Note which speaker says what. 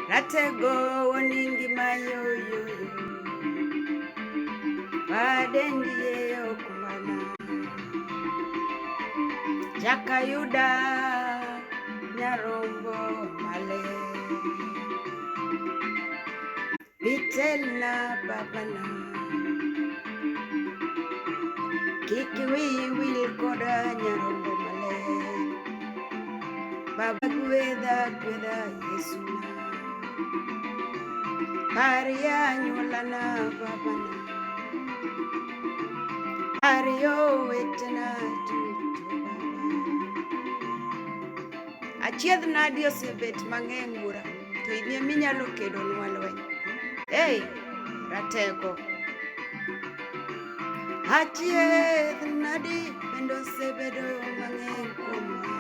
Speaker 1: ratego woningi mayoyo wadendie okumana jakayuda nyarombo male bitelna babana kikiwi wil koda nyarombo male baba gwedha Yesu Maria nyulana babana Mario wetena tutu achiedh nadi osebet mang'eny bura to inie minyalo kedo nwa lweny rateko achiedh nadi bende osebedo mang'eny kuomwa